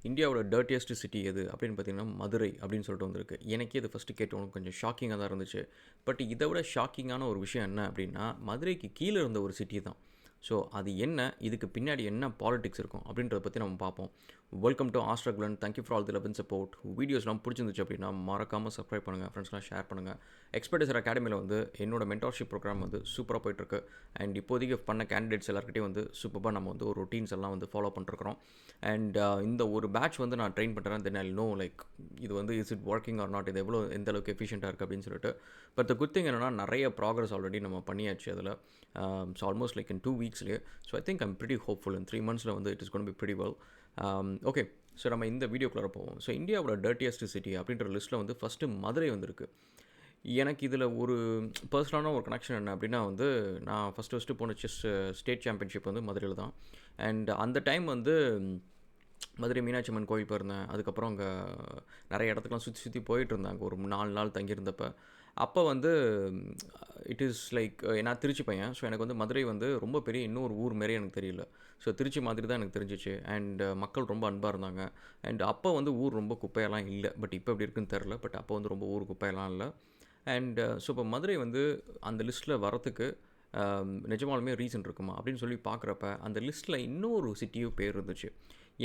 இந்தியாவோட dirtiest city எது அப்படின்னு பார்த்தீங்கன்னா மதுரை அப்படின்னு சொல்லிட்டு வந்திருக்கு. எனக்கே இது ஃபஸ்ட்டு கேட்டவொன்னே கொஞ்சம் ஷாக்கிங்காக தான் இருந்துச்சு. பட் இதை விட ஷாக்கிங்கான ஒரு விஷயம் என்ன அப்படின்னா, மதுரைக்கு கீழே இருந்த ஒரு சிட்டி தான். ஸோ அது என்ன, இதுக்கு பின்னாடி என்ன பாலிடிக்ஸ் இருக்கும் அப்படின்றத பற்றி நம்ம பார்ப்போம். வெல்கம் டு ஆஸ்ட்ரகுலன். Thank you for all the love and support. வீடியோஸ்லாம் பிடிச்சிருந்துச்சு அப்படின்னா மறக்காமல் சப்ஸ்கிரைப் பண்ணுங்கள், ஃப்ரெண்ட்ஸ்லாம் ஷேர் பண்ணுங்கள். எக்ஸ்பர்டைசர் அகாடமியில் வந்து என்னோட மென்டார்ஷிப் ப்ரோக்ராம் வந்து சூப்பராக போயிட்டுருக்கு. அண்ட் இப்போதைக்கு பண்ண கேண்டிடேட்ஸ் எல்லாருக்கிட்டையும் வந்து சூப்பராக நம்ம வந்து ஒரு ரொட்டீன்ஸ் எல்லாம் வந்து ஃபாலோ பண்ணிருக்கிறோம். அண்ட் இந்த ஒரு பேட்ச் வந்து நான் ட்ரெயின் பண்ணுறேன். தென் ஐ நோ லைக் இது வந்து is it working or not, இது எந்த அளவுக்கு எஃபிஷியண்ட்டாக இருக்குது அப்படின்னு சொல்லிட்டு. பட் த குட் திங் என்னென்னா நிறைய ப்ராக்ரஸ் ஆல்ரெடி நம்ம பண்ணியாச்சு அதில். ஸோ ஆல்மோஸ்ட் லைக் இன் 2 வீக்ஸ்லேயே. So I think I'm pretty hopeful in 3 monthsல வந்து it is gonna be pretty well. Okay, so நம்ம இந்த வீடியோக்குள்ளே போவோம். ஸோ இந்தியாவோட டர்ட்டியஸ்ட் சிட்டி அப்படின்ற லிஸ்ட்டில் வந்து ஃபஸ்ட்டு மதுரை வந்திருக்கு. எனக்கு இதில் ஒரு பர்சனலான ஒரு கனெக்ஷன் என்ன அப்படின்னா வந்து, நான் ஃபஸ்ட்டு போன ஸ்டேட் சாம்பியன்ஷிப் வந்து மதுரையில் தான். அண்ட் அந்த டைம் வந்து மதுரை மீனாட்சி அம்மன் கோயில் போயிருந்தேன். அதுக்கப்புறம் அங்கே நிறைய இடத்துக்குலாம் சுற்றி போயிட்டுருந்தேன். அங்கே ஒரு 4 நாள் தங்கியிருந்தப்போ அப்போ வந்து இட் இஸ் லைக் நான் திருச்சி பையன். ஸோ எனக்கு வந்து மதுரை வந்து ரொம்ப பெரிய இன்னொரு ஊர் மாரி எனக்கு தெரியல. ஸோ திருச்சி மாதிரி தான் எனக்கு தெரிஞ்சிச்சு. அண்ட் மக்கள் ரொம்ப அன்பாக இருந்தாங்க. அண்ட் அப்போ வந்து ஊர் ரொம்ப குப்பையெல்லாம் இல்லை. பட் இப்போ எப்படி இருக்குன்னு தெரில. பட் அப்போ வந்து ரொம்ப ஊர் குப்பையெல்லாம் இல்லை. அண்ட் ஸோ இப்போ மதுரை வந்து அந்த லிஸ்ட்டில் வரத்துக்கு நிஜமாலுமே ரீசன் இருக்குமா அப்படின்னு சொல்லி பார்க்குறப்ப அந்த லிஸ்ட்டில் இன்னொரு சிட்டியும் பேர் இருந்துச்சு.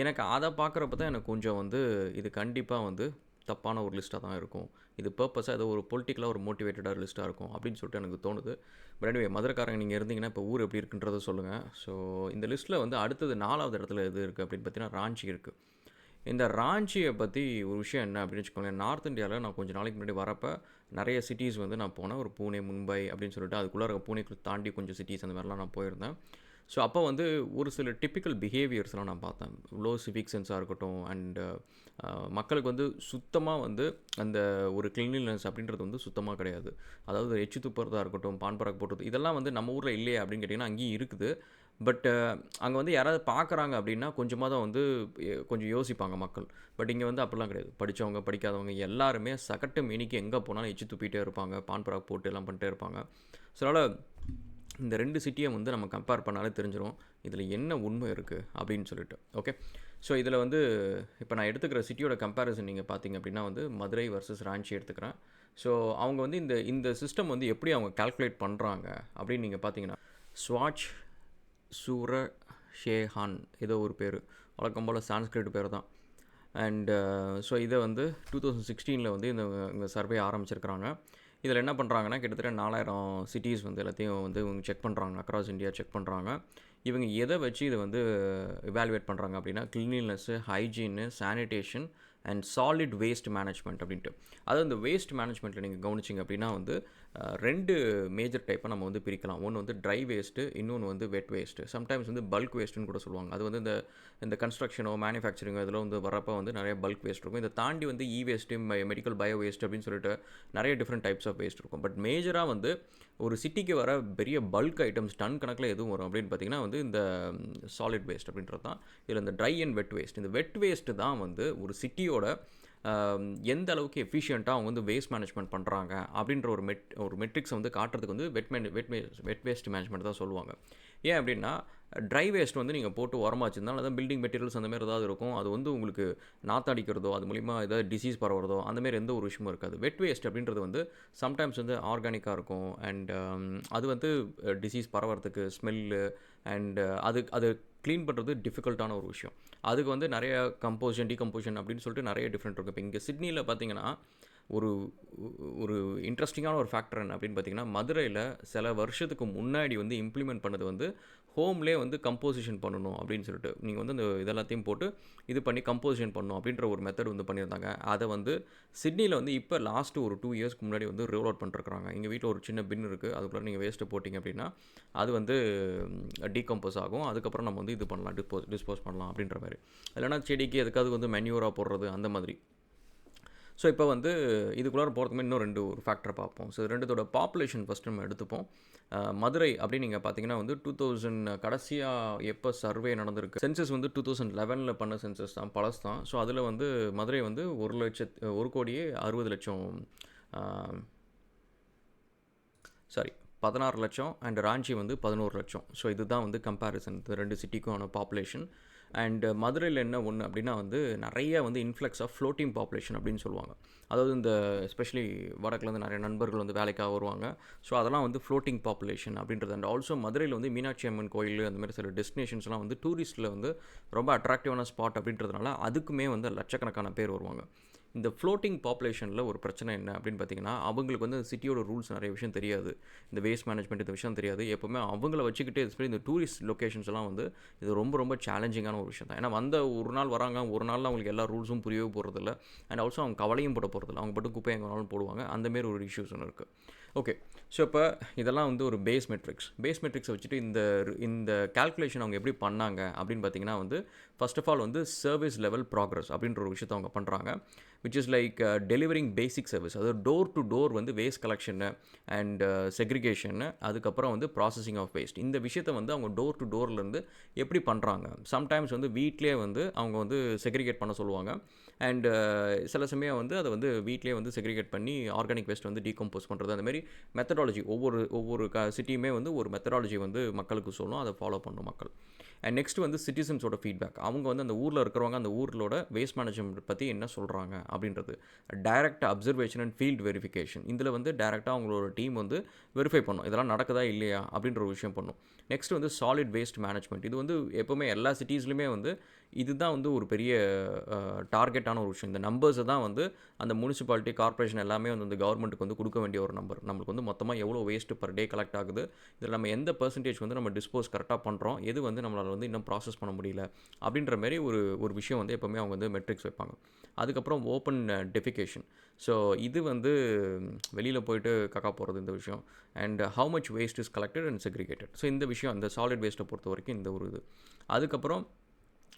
எனக்கு அதை பார்க்குறப்ப தான் எனக்கு கொஞ்சம் வந்து இது கண்டிப்பாக வந்து தப்பான ஒரு லிஸ்ட்டாக தான் இருக்கும். இது பர்பஸாக ஏதோ ஒரு பொலிட்டிக்கலாக ஒரு மோட்டிவேட்டடாக லிஸ்ட்டாக இருக்கும் அப்படின்னு சொல்லிட்டு எனக்கு தோணுது. பட் எனிவே மதுரைக்காரங்க நீங்கள் இருந்தீங்கன்னா இப்போ ஊர் எப்படி இருக்குன்றதை சொல்லுங்கள். ஸோ இந்த லிஸ்ட்டில் வந்து அடுத்தது 4வது இடத்துல எது இருக்குது அப்படின்னு பார்த்தீங்கன்னா ராஞ்சி இருக்குது. இந்த ராஞ்சியை பற்றி ஒரு விஷயம் என்ன அப்படின்னு வச்சுக்கோங்களேன். நார்த் இந்தியாவில் நான் கொஞ்சம் நாளைக்கு முன்னாடி வரப்போ நிறைய சிட்டிஸ் வந்து நான் போனேன். ஒரு பூனே, மும்பை அப்படின்னு சொல்லிட்டு அதுக்குள்ளே பூனேக்கு தாண்டி கொஞ்சம் சிட்டிஸ் அந்த மாதிரிலாம் நான் போயிருந்தேன். ஸோ அப்போ வந்து ஒரு சில டிப்பிக்கல் பிஹேவியர்ஸ்லாம் நான் பார்த்தேன். லோ சிவிக் சென்ஸாக இருக்கட்டும். அண்டு மக்களுக்கு வந்து சுத்தமாக வந்து அந்த ஒரு கிளீன்லினஸ் அப்படின்றது வந்து சுத்தமாக கிடையாது. அதாவது எச்சு துப்புறதா இருக்கட்டும், பான் பராக் போடுறது, இதெல்லாம் வந்து நம்ம ஊரில் இல்லையே அப்படின்னு கேட்டிங்கன்னா அங்கேயும் இருக்குது. பட் அங்கே வந்து யாராவது பார்க்குறாங்க அப்படின்னா கொஞ்சமாக தான் வந்து கொஞ்சம் யோசிப்பாங்க மக்கள். பட் இங்கே வந்து அப்படிலாம் கிடையாது. படித்தவங்க, படிக்காதவங்க எல்லாருமே சகட்டு மேனிக்கு எங்கே போனாலும் எச்சு துப்பிகிட்டே இருப்பாங்க. பான் பராக் போட்டு எல்லாம் பண்ணிட்டே இருப்பாங்க. ஸோ அதனால் இந்த 2 சிட்டியை வந்து நம்ம கம்பேர் பண்ணாலே தெரிஞ்சிடும் இதில் என்ன உண்மை இருக்குது அப்படின்னு சொல்லிட்டு. ஓகே, ஸோ இதில் வந்து இப்போ நான் எடுத்துக்கிற சிட்டியோட கம்பேரிசன் நீங்கள் பார்த்தீங்க அப்படின்னா வந்து மதுரை வர்சஸ் ராஞ்சி எடுத்துக்கிறேன். ஸோ அவங்க வந்து இந்த சிஸ்டம் வந்து எப்படி அவங்க கால்குலேட் பண்ணுறாங்க அப்படின்னு நீங்கள் பார்த்தீங்கன்னா, ஸ்வாட்ச் சூர ஷேஹான் ஏதோ ஒரு பேர், வழக்கம் போல் சான்ஸ்கிரிட் பேர் தான். அண்டு ஸோ இதை வந்து 2016 வந்து இந்த சர்வே ஆரம்பிச்சிருக்கிறாங்க. இதில் என்ன பண்ணுறாங்கன்னா கிட்டத்தட்ட 4000 சிட்டிஸ் வந்து எல்லாத்தையும் வந்து இவங்க செக் பண்ணுறாங்க. அக்ராஸ் இந்தியா செக் பண்ணுறாங்க. இவங்க எதை வச்சு இதை வந்து இவாலுவேட் பண்ணுறாங்க அப்படின்னா cleanliness, hygiene, sanitation and solid waste management அப்படின்ட்டு. அதாவது இந்த வேஸ்ட் மேனேஜ்மெண்ட்டில் நீங்கள் கவனிச்சிங்க அப்படின்னா வந்து 2 மேஜர் டைப்பாக நம்ம வந்து பிரிக்கலாம். ஒன்று வந்து ட்ரை வேஸ்ட்டு, இன்னொன்று வந்து வெட் வேஸ்ட்டு. சம்டைம்ஸ் வந்து பல்க் வேஸ்ட்டுன்னு கூட சொல்லுவாங்க. அது வந்து இந்த கன்ஸ்ட்ரக்ஷனோ மேனுஃபேக்சரிங்கோ இதில் வந்து வரப்போ வந்து நிறைய பல்க் வேஸ்ட் இருக்கும். இதை தாண்டி வந்து வேஸ்ட்டு, மெடிக்கல் பயோ வேஸ்ட் அப்படின்னு சொல்லிட்டு நிறைய டிஃப்ரெண்ட் டைப்ஸ் ஆஃப் வேஸ்ட் இருக்கும். பட் மேஜராக வந்து ஒரு சிட்டிக்கு வர பெரிய பல்க் ஐட்டம்ஸ் டன் கணக்கில் எதுவும் வரும் அப்படின்னு பார்த்தீங்கன்னா வந்து இந்த சாலிட் வேஸ்ட் அப்படின்றது தான். இதில் இந்த ட்ரை அண்ட் வெட் வேஸ்ட், இந்த வெட் வேஸ்ட்டு தான் வந்து ஒரு சிட்டியோட எந்த அளவுக்கு எஃபிஷியண்ட்டாக அவங்க வந்து வேஸ்ட் மேனேஜ்மெண்ட் பண்ணுறாங்க அப்படின்ற ஒரு மெட்ரிக்ஸை வந்து காட்டுறதுக்கு வந்து வெட் வேஸ்ட் மேனேஜ்மெண்ட் தான் சொல்லுவாங்க. ஏன் அப்படின்னா ட்ரை வேஸ்ட் வந்து நீங்கள் போட்டு உரமாக வச்சுருந்தாலும் அதான் பில்டிங் மெட்டீரியல்ஸ் அந்த மாதிரி ஏதாவது இருக்கும். அது வந்து உங்களுக்கு நாத்தடிக்கிறதோ அது மூலிமா ஏதாவது டிசீஸ் பரவுறதோ அந்த மாதிரி எந்த ஒரு விஷயமும் இருக்காது. வெட் வேஸ்ட் அப்படின்றது வந்து சம்டைம்ஸ் வந்து ஆர்கானிக்காக இருக்கும். அண்ட் அது வந்து டிசீஸ் பரவுறதுக்கு ஸ்மெல்லு அண்ட் அது க்ளீன் பண்ணுறது டிஃபிகல்ட்டான ஒரு விஷயம். அதுக்கு வந்து நிறைய கம்போஷன், டீகம்போஷன் அப்படின்னு சொல்லிட்டு நிறைய டிஃப்ரெண்ட் இருக்கும். இப்போ இங்கே சிட்னியில் பார்த்தீங்கன்னா ஒரு இன்ட்ரெஸ்டிங்கான ஒரு ஃபேக்டர் என்ன அப்படின்னு பார்த்தீங்கன்னா, மதுரையில் சில வருஷத்துக்கு முன்னாடி வந்து இம்ப்ளிமெண்ட் பண்ணது வந்து ஹோம்லேயே வந்து கம்போசிஷன் பண்ணணும் அப்படின்னு சொல்லிட்டு. நீங்கள் வந்து இந்த இதெல்லாத்தையும் போட்டு இது பண்ணி கம்போசிஷன் பண்ணணும் அப்படின்ற ஒரு மெத்தட் வந்து பண்ணியிருந்தாங்க. அதை வந்து சிட்னியில் வந்து இப்போ லாஸ்ட்டு ஒரு 2 இயர்ஸ்க்கு முன்னாடி வந்து ரோல் அவுட் பண்ணிருக்காங்க. எங்கள் வீட்டில் ஒரு சின்ன பின் இருக்குது. அதுக்குள்ளே நீங்கள் வேஸ்ட்டு போட்டிங்க அப்படின்னா அது வந்து டீகம்போஸ் ஆகும். அதுக்கப்புறம் நம்ம வந்து இது பண்ணலாம், டிஸ்போஸ் பண்ணலாம் அப்படின்ற மாதிரி. இல்லைனா செடிக்கு எதுக்காவது வந்து மென்யூராக போடுறது அந்த மாதிரி. ஸோ இப்போ வந்து இதுக்குள்ளார போகிறதுக்கு இன்னும் 2 ஒரு ஃபேக்டரை பார்ப்போம். ஸோ 2தோட பாப்புலேஷன் ஃபஸ்ட்டு நம்ம எடுத்துப்போம். மதுரை அப்படின்னு நீங்கள் பார்த்தீங்கன்னா வந்து 2000 கடைசியாக எப்போ சர்வே நடந்திருக்கு, சென்சஸ் வந்து 2011 பண்ண சென்சஸ் தான், பழசு தான். ஸோ அதில் வந்து மதுரை வந்து 1,60,00,000 16 லட்சம் அண்ட் ராஞ்சி வந்து 11 லட்சம். ஸோ இதுதான் வந்து கம்பேரிசன் இந்த 2 சிட்டிக்கான பாப்புலேஷன். அண்ட் மதுரையில் என்ன ஒன்று அப்படின்னா வந்து நிறைய வந்து இன்ஃப்ளக்ஸ் ஆஃப் ஃப்ளோட்டிங் பாப்புலேஷன் அப்படின்னு சொல்லுவாங்க. அதாவது இந்த எஸ்பெஷலி வடக்குலேருந்து நிறைய நண்பர்கள் வந்து வேலைக்காக வருவாங்க. ஸோ அதெல்லாம் வந்து ஃப்ளோட்டிங் பாப்புலேஷன் அப்படின்றது. அண்ட் ஆல்சோ மதுரையில் வந்து மீனாட்சி அம்மன் கோயில் அந்த மாதிரி சில டெஸ்டினேஷன்ஸ்லாம் வந்து டூரிஸ்ட்டில் வந்து ரொம்ப அட்ராக்டிவான ஸ்பாட் அப்படின்றதுனால அதுக்குமே வந்து லட்சக்கணக்கான பேர் வருவாங்க. இந்த ஃப்ளோட்டிங் பாப்புலேஷனில் ஒரு பிரச்சனை என்ன அப்படின்னு பார்த்தீங்கன்னா, அவங்களுக்கு வந்து சிட்டியோட ரூல்ஸ் நிறைய விஷயம் தெரியாது. இந்த வேஸ்ட் மேனேஜ்மெண்ட் இந்த விஷயம் தெரியாது. எப்போவுமே அவங்கள வச்சுக்கிட்டு எஸ்பெஷலி இந்த டூரிஸ்ட் லொக்கேஷன்ஸ் எல்லாம் வந்து இது ரொம்ப ரொம்ப சேலஞ்சிங்கான ஒரு விஷயம் தான். ஏன்னா வந்த ஒரு நாள் வராங்க, ஒரு நாளில் அவங்களுக்கு எல்லா ரூல்ஸும் புரியவே போகிறதில்ல. அண்ட் ஆல்சோ அவங்க கவலையும் போட போகிறதில்ல. அவங்க மட்டும் குப்பை எங்கே வேணாலும் போடுவாங்க. அந்தமாரி ஒரு இஷ்யூஸ் ஒன்று இருக்குது. ஓகே. ஸோ இப்போ இதெல்லாம் வந்து ஒரு பேஸ் மெட்ரிக்ஸை வச்சுட்டு இந்த கால்குலேஷன் அவங்க எப்படி பண்ணாங்க அப்படின்னு பார்த்தீங்கன்னா வந்து, ஃபர்ஸ்ட் ஆஃப் ஆல் வந்து சர்வீஸ் லெவல் ப்ராக்ரஸ் அப்படின்ற ஒரு விஷயத்தை அவங்க பண்ணுறாங்க. Which is like delivering basic service. அதாவது டோர் டு டோர் வந்து வேஸ்ட் கலெக்ஷனு அண்ட் செக்ரிகேஷனு, அதுக்கப்புறம் வந்து ப்ராசஸிங் ஆஃப் வேஸ்ட். இந்த விஷயத்தை வந்து அவங்க டோர் டு டோர்லேருந்து எப்படி பண்ணுறாங்க. சம்டைம்ஸ் வந்து வீட்லேயே வந்து அவங்க வந்து செக்ரிகேட் பண்ண சொல்லுவாங்க. அண்டு சில சமயம் வந்து அதை வந்து வீட்லேயே வந்து செக்ரிகேட் பண்ணி ஆர்கானிக் வேஸ்ட் வந்து டீகம்போஸ் பண்ணுறது. அந்தமாரி மெத்தடாலஜி ஒவ்வொரு சிட்டியுமே வந்து ஒரு மெத்தடாலஜி வந்து மக்களுக்கு சொல்லும். அதை ஃபாலோ பண்ணணும் மக்கள். அண்ட் நெக்ஸ்ட் வந்து சிட்டிசன்ஸோட ஃபீட்பேக். அவங்க வந்து அந்த ஊரில் இருக்கிறவங்க அந்த ஊர்களோட வேஸ்ட் மேனேஜ்மெண்ட் பற்றி என்ன சொல்கிறாங்க அப்படின்றது. Direct observation and field verification. இதில் வந்து டைரெக்டாக அவங்களோட டீம் வந்து வெரிஃபை பண்ணும், இதெல்லாம் நடக்குதா இல்லையா அப்படின்ற ஒரு விஷயம் பண்ணும். நெக்ஸ்ட் வந்து சாலிட் வேஸ்ட் மேனேஜ்மெண்ட். இது வந்து எப்போவுமே எல்லா சிட்டிஸ்லையுமே வந்து இதுதான் வந்து ஒரு பெரிய டார்கெட்டான ஒரு விஷயம். இந்த நம்பர்ஸை தான் வந்து அந்த முனிசிபாலிட்டி கார்ப்பரேஷன் எல்லாமே வந்து இந்த கவர்மெண்ட்டுக்கு வந்து கொடுக்க வேண்டிய ஒரு நம்பர். நம்மளுக்கு வந்து மொத்தமாக எவ்வளோ வேஸ்ட்டு பர் டே கலெக்ட் ஆகுது, இதில் நம்ம எந்த பெர்சன்டேஜ் வந்து நம்ம டிஸ்போஸ் கரெக்டாக பண்ணுறோம், எது வந்து நம்மளால் வந்து இன்னும் ப்ராசஸ் பண்ண முடியல அப்படின்ற மாதிரி ஒரு விஷயம் வந்து எப்போவுமே அவங்க வந்து மெட்ரிக்ஸ் வைப்பாங்க. அதுக்கப்புறம் ஓப்பன் டெஃபிகேஷன். ஸோ இது வந்து வெளியில் போயிட்டு கக்கா போகிறது இந்த விஷயம். And how much waste is collected and segregated. So இந்த விஷயம் அந்த சாலிட் வேஸ்ட்டை பொறுத்த வரைக்கும் இந்த ஒரு இது. அதுக்கப்புறம்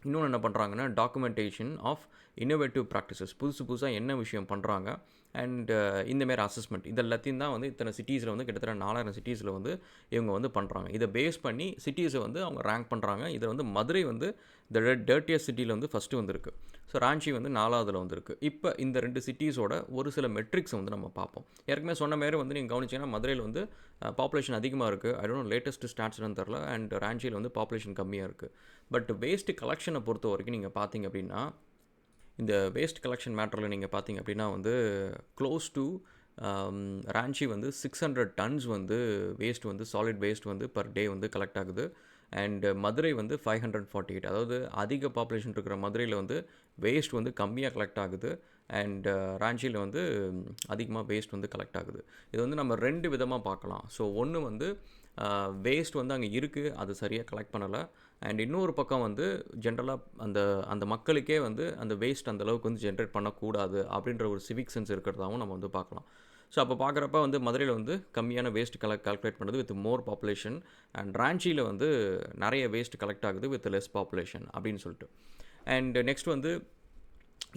இன்னொன்று என்ன பண்ணுறாங்கன்னா, டாக்குமெண்டேஷன் ஆஃப் இன்னோவேட்டிவ் ப்ராக்டிசஸ். புதுசாக என்ன விஷயம் பண்ணுறாங்க அண்ட் இந்தமாரி அசஸ்மெண்ட். இது எல்லாத்தையும் தான் வந்து இத்தனை சிட்டிஸில் வந்து கிட்டத்தட்ட 4000 சிட்டிஸில் வந்து இவங்க வந்து பண்ணுறாங்க. இதை பேஸ் பண்ணி சிட்டிஸை வந்து அவங்க ரேங்க் பண்ணுறாங்க. இதில் வந்து மதுரை வந்து த டர்ட்டியஸ்ட் சிட்டியில் வந்து ஃபஸ்ட்டு வந்திருக்கு. ஸோ ராஞ்சி வந்து 4வதுல வந்திருக்கு. இப்போ இந்த 2 சிட்டிஸோட ஒரு சில மெட்ரிக்ஸை வந்து நம்ம பார்ப்போம். ஏற்கனவே சொன்ன மாரி வந்து நீங்கள் கவனிச்சிங்கன்னா மதுரையில் வந்து பாப்புலேஷன் அதிகமாக இருக்குது. ஐ டோன்ட் நோ லேட்டஸ்ட் ஸ்டாட்ஸ்னு தெரில. அண்ட் ராஞ்சியில் வந்து பாப்புலேஷன் கம்மியாக இருக்குது. பட் வேஸ்ட் கலெக்ஷனை பொறுத்த வரைக்கும் நீங்கள் பார்த்தீங்க அப்படின்னா, இந்த வேஸ்ட் கலெக்ஷன் மேட்டரில் நீங்கள் பார்த்தீங்க அப்படின்னா வந்து க்ளோஸ் டு ராஞ்சி வந்து 600 டன்ஸ் வந்து வேஸ்ட் வந்து சாலிட் வேஸ்ட் வந்து பர் டே வந்து கலெக்ட் ஆகுது. அண்ட் மதுரை வந்து 548. அதாவது அதிக பாப்புலேஷன் இருக்கிற மதுரையில் வந்து வேஸ்ட் வந்து கம்மியாக கலெக்ட் ஆகுது. அண்ட் ராஞ்சியில் வந்து அதிகமாக வேஸ்ட் வந்து கலெக்ட் ஆகுது. இது வந்து நம்ம 2 விதமாக பார்க்கலாம். ஸோ ஒன்று வந்து வேஸ்ட் வந்து அங்கே இருக்குது, அது சரியாக கலெக்ட் பண்ணலை. அண்ட் இன்னொரு பக்கம் வந்து ஜென்ரலாக அந்த மக்களுக்கே வந்து அந்த வேஸ்ட் அந்தளவுக்கு வந்து ஜென்ரேட் பண்ணக்கூடாது அப்படின்ற ஒரு சிவிக் சென்ஸ் இருக்கிறதாகவும் நம்ம வந்து பார்க்கலாம். ஸோ அப்போ பார்க்குறப்ப வந்து மதுரையில் வந்து கம்மியான வேஸ்ட் கால்குலேட் பண்ணுறது வித் மோர் பாப்புலேஷன். அண்ட் ராஞ்சியில் வந்து நிறைய வேஸ்ட் கலெக்ட் ஆகுது வித் லெஸ் பாப்புலேஷன் அப்படின்னு சொல்லிட்டு. அண்ட் நெக்ஸ்ட் வந்து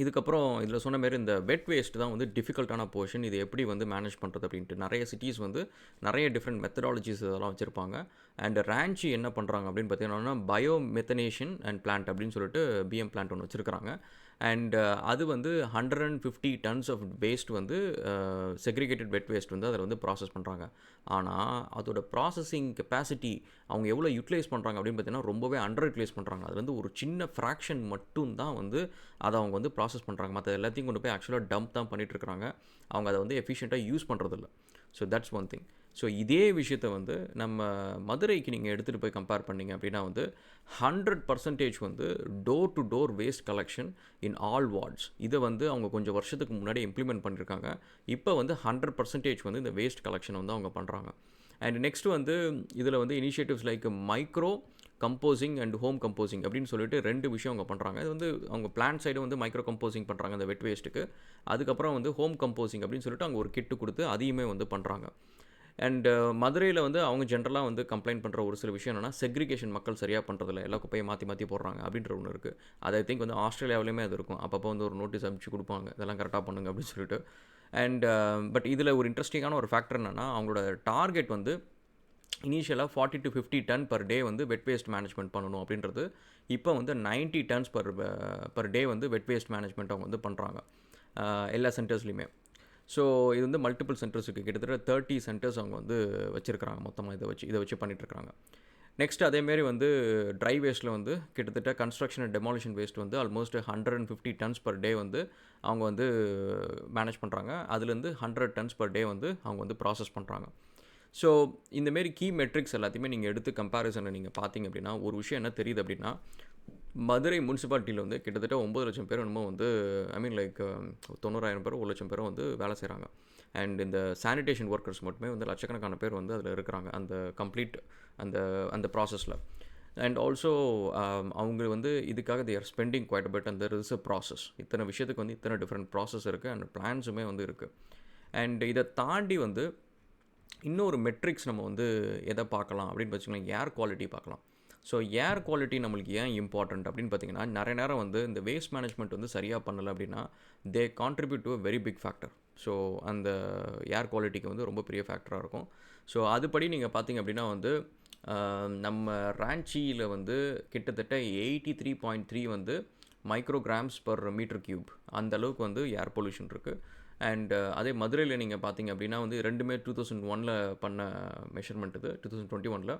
இதுக்கப்புறம் இதில் சொன்ன மாரி இந்த வெட் வேஸ்ட் தான் வந்து டிஃபிகல்ட்டான போர்ஷன். இது எப்படி வந்து மேனேஜ் பண்ணுறது அப்படின்ட்டு நிறைய சிட்டிஸ் வந்து நிறைய டிஃப்ரெண்ட் மெத்தடாலஜிஸ் இதெல்லாம் வச்சுருப்பாங்க. அண்ட் ராஞ்சி என்ன பண்ணுறாங்க அப்படின்னு பார்த்தீங்கன்னா, பயோ மெத்தனேஷன் அண்ட் பிளான்ட் அப்படின்னு சொல்லிட்டு பிஎம் பிளான்ட் ஒன்று வச்சுருக்காங்க. அண்ட் அது வந்து 150 டன்ஸ் ஆஃப் வேஸ்ட் வந்து செக்ரிகேட்டட் வெட் வேஸ்ட் வந்து அதில் வந்து ப்ராசஸ் பண்ணுறாங்க. ஆனால் அதோட ப்ராசஸிங் கெப்பாசிட்டி அவங்க எவ்வளோ யூட்டிலைஸ் பண்ணுறாங்க அப்படின்னு பார்த்தீங்கன்னா ரொம்பவே அண்டர் யூட்டிலைஸ் பண்ணுறாங்க. அது வந்து ஒரு சின்ன ஃப்ராக்ஷன் மட்டும் தான் வந்து அதை அவங்க வந்து ப்ராசஸ் பண்ணுறாங்க. மற்ற எல்லாத்தையும் கொண்டு போய் ஆக்சுவலாக டம்ப் தான் பண்ணிகிட்ருக்காங்க. அவங்க அதை வந்து எஃபிஷியண்ட்டாக யூஸ் பண்ணுறதில்ல. So that's one thing. So இதே விஷயத்தை வந்து நம்ம மதுரைக்கு நீங்கள் எடுத்துகிட்டு போய் கம்பேர் பண்ணிங்க அப்படின்னா வந்து 100% வந்து door to door waste collection in all wards. இதை வந்து அவங்க கொஞ்சம் வருஷத்துக்கு முன்னாடி இம்ப்ளிமெண்ட் பண்ணியிருக்காங்க. இப்போ வந்து 100% வந்து இந்த வேஸ்ட் கலெக்ஷன் வந்து அவங்க பண்ணுறாங்க. அண்ட் நெக்ஸ்ட் வந்து இதில் வந்து initiatives like micro composing and home composing அப்படின்னு சொல்லிட்டு 2 விஷயம் அவங்க பண்ணுறாங்க. இது வந்து அவங்க பிளான்ட் சைடு வந்து மைக்ரோ கம்போசிங் பண்ணுறாங்க அந்த வெட் வேஸ்ட்டுக்கு. அதுக்கப்புறம் வந்து ஹோம் கம்போசிங் அப்படின்னு சொல்லிட்டு அவங்க ஒரு கிட்டு கொடுத்து அதையுமே வந்து பண்ணுறாங்க. அண்ட் மதுரையில் வந்து அவங்க ஜென்ரலாக வந்து கம்ப்ளைண்ட் பண்ணுற ஒரு சில விஷயம் என்னென்னா, செக்ரிகேஷன் மக்கள் சரியாக பண்ணுறதில்ல, எல்லா குப்பையை மாற்றி போடுறாங்க அப்படின்ற ஒன்று இருக்குது. அது ஐ திங்க் வந்து ஆஸ்திரேலியாவிலையுமே அது இருக்கும். அப்பப்போ வந்து ஒரு நோட்டீஸ் அனுப்பிச்சு கொடுப்பாங்க, இதெல்லாம் கரெக்டாக பண்ணுங்க அப்படின்னு சொல்லிட்டு. அண்ட் பட் இதில் ஒரு இன்ட்ரெஸ்டிங்கான ஒரு ஃபேக்டர் என்னென்னா, அவங்களோட டார்கெட் வந்து இனிஷியலாக 40 to 50 டன் பர் டே வந்து வெட் வேஸ்ட் மேனேஜ்மெண்ட் பண்ணணும் அப்படின்றது. இப்போ வந்து 90 டன்ஸ் பர் டே வந்து வெட் வேஸ்ட் மேனேஜ்மெண்ட் அவங்க வந்து பண்ணுறாங்க எல்லா சென்டர்ஸ்லையுமே. ஸோ இது வந்து மல்டிபிள் சென்டர்ஸுக்கு கிட்டத்தட்ட 30 சென்டர்ஸ் அவங்க வந்து வச்சுருக்கிறாங்க மொத்தமாக. இதை வச்சு பண்ணிகிட்ருக்காங்க. நெக்ஸ்ட் அதேமாரி வந்து ட்ரை வேஸ்ட்டில் வந்து கிட்டத்தட்ட கன்ஸ்ட்ரக்ஷன் அண்ட் டெமாலிஷன் வேஸ்ட் வந்து ஆல்மோஸ்ட் 150 டன்ஸ் பர் டே வந்து அவங்க வந்து மேனேஜ் பண்ணுறாங்க. அதுலேருந்து 100 டன்ஸ் பர் டே வந்து அவங்க வந்து ப்ராசஸ் பண்ணுறாங்க. ஸோ இந்தமாரி கீ மெட்ரிக்ஸ் எல்லாத்தையுமே நீங்கள் எடுத்து கம்பேரிசனை நீங்கள் பார்த்தீங்க அப்படின்னா ஒரு விஷயம் என்ன தெரியுது அப்படின்னா, மதுரை முனிசிபாலிட்டியில் வந்து கிட்டத்தட்ட 9,00,000 பேர் என்னமோ வந்து ஐ மீன் லைக் 90,000 பேரோ 1,00,000 பேரோ வந்து வேலை செய்கிறாங்க. அண்ட் இந்த சானிடேஷன் ஒர்க்கர்ஸ் மட்டுமே வந்து லட்சக்கணக்கான பேர் வந்து அதில் இருக்கிறாங்க அந்த கம்ப்ளீட் அந்த அந்த ப்ராசஸில். அண்ட் ஆல்சோ அவங்க வந்து இதுக்காக they are spending quite a bit and there is a process. இத்தனை விஷயத்துக்கு வந்து இத்தனை டிஃப்ரெண்ட் ப்ராசஸ் இருக்குது அண்ட் பிளான்ஸுமே வந்து இருக்குது. அண்ட் இதை தாண்டி வந்து இன்னொரு மெட்ரிக்ஸ் நம்ம வந்து எதை பார்க்கலாம் அப்படின்னு வச்சுக்கலாம், ஏர் குவாலிட்டி பார்க்கலாம். ஸோ ஏர் குவாலிட்டி நம்மளுக்கு ஏன் இம்பார்ட்டண்ட் அப்படின்னு பார்த்தீங்கன்னா, நிறைய நேரம் வந்து இந்த வேஸ்ட் மேனேஜ்மெண்ட் வந்து சரியாக பண்ணலை அப்படின்னா they contribute to a very big factor. So அந்த ஏர் குவாலிட்டிக்கு வந்து ரொம்ப பெரிய ஃபேக்டராக இருக்கும். ஸோ அதுபடி நீங்கள் பார்த்தீங்க அப்படின்னா வந்து நம்ம ராஞ்சியில் வந்து கிட்டத்தட்ட 83.3 வந்து மைக்ரோகிராம்ஸ் பர் மீட்டர் கியூப் அந்த அளவுக்கு வந்து ஏர் பொல்யூஷன் இருக்குது. அண்ட் அதே மதுரையில் நீங்கள் பார்த்தீங்க அப்படின்னா வந்து ரெண்டுமே 2001 பண்ண மெஷர்மெண்ட் இது 2021.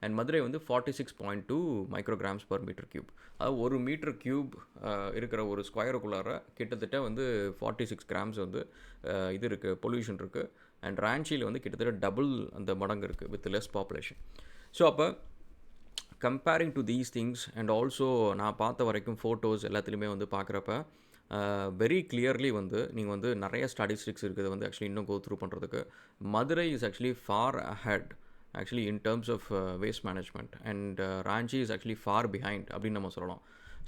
அண்ட் மதுரை வந்து 46.2 மைக்ரோகிராம்ஸ் பர் மீட்டர் கியூப். அதாவது ஒரு மீட்டர் கியூப் இருக்கிற ஒரு ஸ்கொயருக்குள்ளார கிட்டத்தட்ட வந்து 46 கிராம்ஸ் வந்து இது இருக்குது, பொல்யூஷன் இருக்குது. அண்ட் ராஞ்சியில் வந்து கிட்டத்தட்ட டபுள் அந்த மடங்கு இருக்குது வித் லெஸ் பாப்புலேஷன். ஸோ அப்போ comparing to these things and also நான் பார்த்த வரைக்கும் ஃபோட்டோஸ் எல்லாத்துலேயுமே வந்து பார்க்குறப்ப வெரி கிளியர்லி வந்து நீங்கள் வந்து நிறைய ஸ்டாட்டிஸ்டிக்ஸ் இருக்குது வந்து ஆக்சுவலி இன்னும் கோ த்ரூ பண்ணுறதுக்கு. Madurai is actually far ahead actually in terms of waste management and Ranchi is actually far behind அப்படின்னு நம்ம சொல்லலாம்.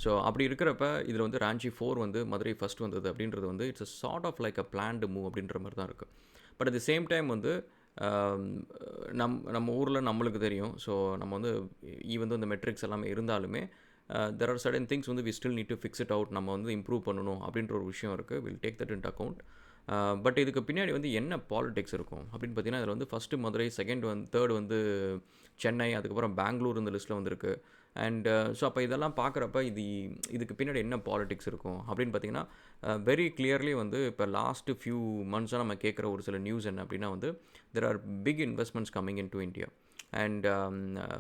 ஸோ அப்படி இருக்கிறப்ப இதில் வந்து ராஞ்சி 4 வந்து மதுரை ஃபஸ்ட் வந்தது அப்படின்றது வந்து it's a sort of like a planned move அப்படின்ற மாதிரி தான் இருக்குது. But at the same time வந்து நம்ம ஊரில் நம்மளுக்கு தெரியும். ஸோ நம்ம வந்து ஈவன் இந்த மெட்ரிக்ஸ் எல்லாமே இருந்தாலுமே தெர் ஆர் சர்டன் திங்ஸ் வந்து we still need to fix it out, நம்ம வந்து இம்ப்ரூவ் பண்ணணும் அப்படின்ற ஒரு விஷயம் இருக்குது. Will take that into account. But இதுக்கு பின்னாடி வந்து என்ன பாலிடிக்ஸ் இருக்கும் அப்படின்னு பார்த்தீங்கன்னா, இதில் வந்து ஃபஸ்ட்டு மதுரை, செகண்ட் வந்து தேர்ட் வந்து சென்னை, அதுக்கப்புறம் பெங்களூர் இந்த லிஸ்ட்டில் வந்துருக்கு. அண்ட் ஸோ அப்போ இதெல்லாம் பார்க்குறப்ப இதுக்கு பின்னாடி என்ன பாலிடிக்ஸ் இருக்கும் அப்படின்னு பார்த்தீங்கன்னா, வெரி கிளியர்லி வந்து இப்போ லாஸ்ட்டு ஃபியூ மந்த்ஸாக நம்ம கேட்குற ஒரு சில நியூஸ் என்ன அப்படின்னா வந்து there are big investments coming into India. And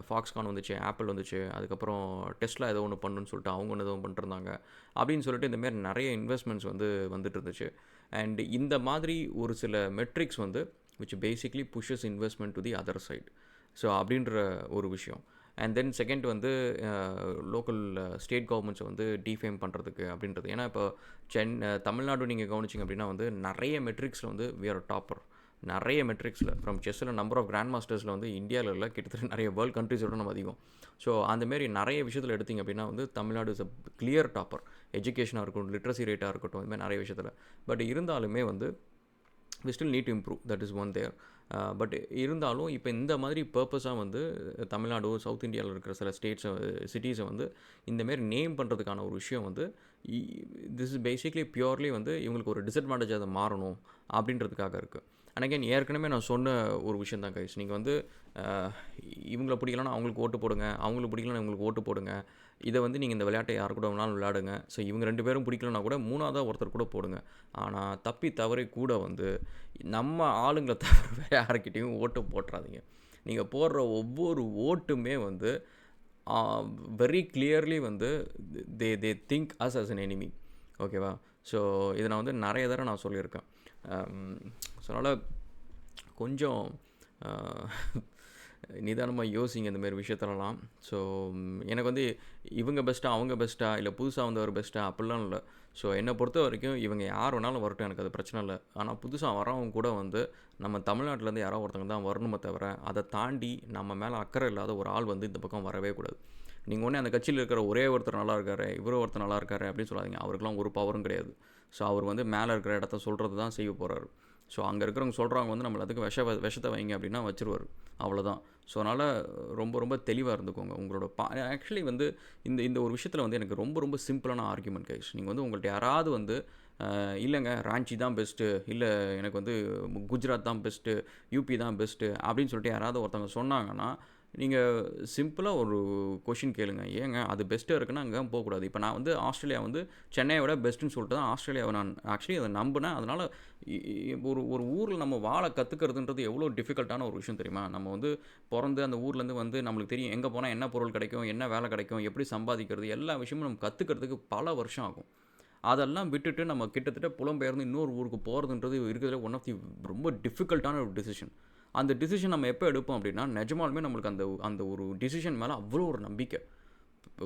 Foxconn வந்துச்சு, ஆப்பிள் வந்துச்சு, அதுக்கப்புறம் டெஸ்லா ஏதோ ஒன்று பண்ணுன்னு சொல்லிட்டு அவங்க ஒன்று எதுவும் பண்ணிருந்தாங்க அப்படின்னு சொல்லிட்டு இந்தமாரி நிறைய இன்வெஸ்ட்மெண்ட்ஸ் வந்து வந்துட்டு இருந்துச்சு. அண்ட் இந்த மாதிரி ஒரு சில மெட்ரிக்ஸ் வந்து which basically pushes investment to the other side. So அப்படின்ற ஒரு விஷயம். அண்ட் தென் செகண்ட் வந்து லோக்கல் ஸ்டேட் கவர்மெண்ட்ஸை வந்து டிஃபேம் பண்ணுறதுக்கு அப்படின்றது. ஏன்னா இப்போ தமிழ்நாடு நீங்கள் கவனிச்சிங்க அப்படின்னா வந்து நிறைய மெட்ரிக்ஸில் வந்து வி ஆர் டாப்பர். நிறைய மெட்ரிக்ஸில் ஃப்ரம் செஸ்ஸில் நம்பர் ஆஃப் கிராண்ட் மாஸ்டர்ஸில் வந்து இந்தியாவில் இல்லை, கிட்டத்தட்ட நிறைய வேர்ல்டு கண்ட்ரீஸோட நம்ம அதிகம். ஸோ அந்தமாரி நிறைய விஷயத்தில் எடுத்திங்க அப்படின்னா வந்து Tamil Nadu is a clear topper. எஜுகேஷனாக இருக்கட்டும், லிட்ரஸி ரேட்டாக இருக்கட்டும், இதுமாதிரி நிறைய விஷயத்தில். பட் இருந்தாலுமே வந்து we still need to improve, that is one there. But இருந்தாலும் இப்போ இந்த மாதிரி பர்பஸாக வந்து தமிழ்நாடு, சவுத் இந்தியாவில் இருக்கிற சில ஸ்டேட்ஸை, சிட்டிஸை வந்து இந்தமாரி நேம் பண்ணுறதுக்கான ஒரு விஷயம் வந்து திஸ் இஸ் பேசிக்லி பியூர்லி வந்து இவங்களுக்கு ஒரு டிஸ்அட்வான்டேஜ் அதை மாறணும் அப்படின்றதுக்காக இருக்குது. அண்ட் அகைன் ஏற்கனவே நான் சொன்ன ஒரு விஷயம் தான் கைஸ், நீங்கள் வந்து இவங்களை பிடிக்கலன்னா அவங்களுக்கு ஓட்டு போடுங்க, அவங்களுக்கு பிடிக்கலன்னா இவங்களுக்கு ஓட்டு போடுங்க. இதை வந்து நீங்கள் இந்த விளையாட்டை யார் கூட வேணாலும் விளையாடுங்க. ஸோ இவங்க 2 பேரும் பிடிக்கலன்னா கூட 3ஆவதாக ஒருத்தர் கூட போடுங்க. ஆனால் தப்பி தவறி கூட வந்து நம்ம ஆளுங்களை தவிர வேறு யாருக்கிட்டையும் ஓட்டு போட்டுறாதீங்க. நீங்கள் போடுற ஒவ்வொரு ஓட்டுமே வந்து வெரி கிளியர்லி வந்து they think us as an enemy. ஓகேவா? ஸோ இதை நான் வந்து நிறைய தடவை நான் சொல்லியிருக்கேன். ஸோ அதனால் கொஞ்சம் நிதானமாக யோசிங்க இந்தமாரி விஷயத்துலலாம். ஸோ எனக்கு வந்து இவங்க பெஸ்ட்டாக, அவங்க பெஸ்ட்டாக, இல்லை புதுசாக வந்தவர் பெஸ்ட்டாக அப்படிலாம் இல்லை. ஸோ என்னை பொறுத்த வரைக்கும் இவங்க யார் வேணாலும் வரட்டும், எனக்கு அது பிரச்சனை இல்லை. ஆனால் புதுசாக வரவங்க கூட வந்து நம்ம தமிழ்நாட்டிலேருந்து யாரோ ஒருத்தவங்க தான் வரணுமே தவிர அதை தாண்டி நம்ம மேலே அக்கறை இல்லாத ஒரு ஆள் வந்து இந்த பக்கம் வரவே கூடாது. நீங்கள் ஒன்றே அந்த கட்சியில் இருக்கிற ஒரே ஒருத்தர் நல்லா இருக்காரு, இவரோ ஒருத்தர் நல்லா இருக்காரு அப்படின்னு சொல்லாதீங்க. அவருக்கெல்லாம் ஒரு பவரும் கிடையாது. ஸோ அவர் வந்து மேலே இருக்கிற இடத்த சொல்கிறது தான் செய்ய போகிறாரு. ஸோ அங்கே இருக்கிறவங்க சொல்கிறவங்க வந்து நம்மள அதுக்கு விஷத்தை வைங்க அப்படின்னா வச்சுருவார், அவ்வளோதான். ஸோ அதனால் ரொம்ப ரொம்ப தெளிவாக இருந்துக்கோங்க உங்களோட ஆக்சுவலி வந்து இந்த ஒரு விஷயத்தில் வந்து எனக்கு ரொம்ப ரொம்ப சிம்பிளான ஆர்குமெண்ட் கைஸ். நீங்கள் வந்து உங்கள்கிட்ட யாராவது வந்து இல்லைங்க ராஞ்சி தான் பெஸ்ட்டு, இல்லை எனக்கு வந்து குஜராத் தான் பெஸ்ட்டு, யூபி தான் பெஸ்ட்டு அப்படின்னு சொல்லிட்டு யாராவது ஒருத்தவங்க சொன்னாங்கன்னா நீங்கள் சிம்பிளாக ஒரு கொஷின் கேளுங்க. ஏங்க அது பெஸ்ட்டாக இருக்குன்னா அங்கே போகக்கூடாது. இப்போ நான் வந்து ஆஸ்திரேலியா வந்து சென்னையை விட பெஸ்ட்டுன்னு சொல்லிட்டு தான் ஆஸ்திரேலியாவை நான் ஆக்சுவலி அதை நம்பினேன். அதனால் ஒரு ஒரு ஊரில் நம்ம வாழ கற்றுக்கிறதுன்றது எவ்வளோ டிஃபிகல்ட்டான ஒரு விஷயம் தெரியுமா? நம்ம வந்து பிறந்து அந்த ஊர்லேருந்து வந்து நம்மளுக்கு தெரியும் எங்கே போனால் என்ன பொருள் கிடைக்கும், என்ன வேலை கிடைக்கும், எப்படி சம்பாதிக்கிறது, எல்லா விஷயமும் நம்ம கற்றுக்கிறதுக்கு பல வருஷம் ஆகும். அதெல்லாம் விட்டுட்டு நம்ம கிட்டத்தட்ட புலம்பெயர்ந்து இன்னொரு ஊருக்கு போகிறதுன்றது இருக்கிறதுல ஒன் ஆஃப் தி ரொம்ப டிஃபிகல்ட்டான ஒரு டிசிஷன். அந்த டிசிஷன் நம்ம எப்போ எடுப்போம் அப்படின்னா, நிஜமாலுமே நம்மளுக்கு அந்த அந்த ஒரு டிசிஷன் மேலே அவ்வளோ ஒரு நம்பிக்கை.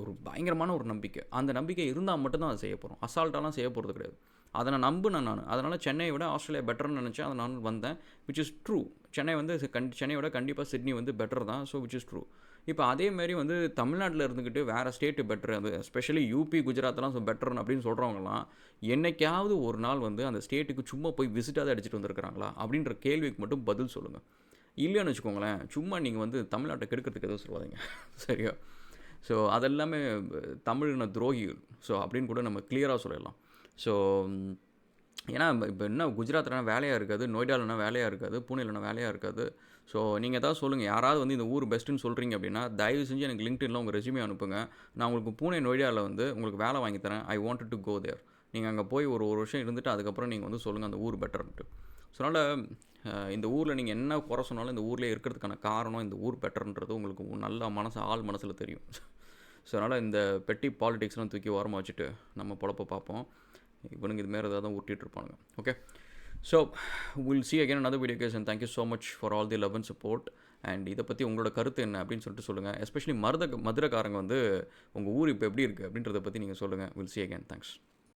ஒரு பயங்கரமான ஒரு நம்பிக்கை. அந்த நம்பிக்கை இருந்தால் மட்டும் தான் அதை செய்ய போகிறோம். அசால்ட்டாலாம் செய்ய போகிறது கிடையாது. அதை நான் நம்பினேன் நான். அதனால் சென்னையை விட ஆஸ்திரேலியா பெட்டர்னு நினச்சேன். அதை நான் வந்தேன். Which is true. சென்னை வந்து சென்னையை விட கண்டிப்பாக சிட்னி வந்து பெட்டர் தான். So which is true. இப்போ அதேமாரி வந்து தமிழ்நாட்டில் இருந்துக்கிட்டு வேறு ஸ்டேட்டு பெட்ரு, அது எஸ்பெஷலி யூபி, குஜராத்லாம் பெட்டர்னு அப்படின்னு சொல்கிறவங்கலாம் என்னைக்காவது ஒரு நாள் வந்து அந்த ஸ்டேட்டுக்கு சும்மா போய் விசிட்டாவது அடிச்சுட்டு வந்திருக்கிறாங்களா அப்படின்ற கேள்விக்கு மட்டும் பதில் சொல்லுங்கள். இல்லைன்னு வச்சுக்கோங்களேன், சும்மா நீங்கள் வந்து தமிழ்நாட்டை கெடுக்கிறதுக்கு எதுவும் சொல்லாதீங்க. சரியா? ஸோ அதெல்லாமே தமிழின துரோகிகள். ஸோ அப்படின்னு கூட நம்ம கிளியராக சொல்லிடலாம். ஸோ ஏன்னா இப்போ என்ன குஜராத்லனா வேலையாக இருக்காது, நொய்டாலனா வேலையாக இருக்காது, பூனேலனா வேலையாக இருக்காது. ஸோ நீங்கள் ஏதாவது சொல்லுங்கள், யாராவது வந்து இந்த ஊர் பெஸ்ட்டுன்னு சொல்கிறீங்க அப்படின்னா தயவு செஞ்சு எனக்கு லிங்க்டின்ல உங்கள் ரெஸ்யூமே அனுப்புங்க. நான் உங்களுக்கு பூனே நொய்டாவில் வந்து உங்களுக்கு வேலை வாங்கி தரேன். ஐ வாண்டட் டு கோ தேர். நீங்கள் அங்கே போய் ஒரு வருஷம் இருந்துட்டு அதுக்கப்புறம் நீங்கள் வந்து சொல்லுங்கள் அந்த ஊர் பெட்டர்ன்ட்டு. ஸோ அதனால் இந்த ஊரில் நீங்கள் என்ன குறை சொன்னாலும் இந்த ஊர்லேயே இருக்கிறதுக்கான காரணம் இந்த ஊர் பெட்டர்ன்றது உங்களுக்கு நல்ல ஆள் மனசில் தெரியும். ஸோ அதனால் இந்த பெட்டி பாலிடிக்ஸ்லாம் தூக்கி ஓரமாக வச்சுட்டு நம்ம பொழப்ப பார்ப்போம். இவனுங்க இது மாரி ஏதாவது தான் உருட்டிட்டு இருப்பானுங்க. Okay, so will see again another video guys and thank you so much for all the love and support. And இதை பற்றி உங்களோட கருத்து என்ன அப்படின்னு சொல்லிட்டு சொல்லுங்கள். எஸ்பெஷலி மதுரைக்காரங்க வந்து உங்கள் ஊர் இப்போ எப்படி இருக்குது அப்படின்றத பற்றி நீங்கள் சொல்லுங்கள். Will see again. Thanks.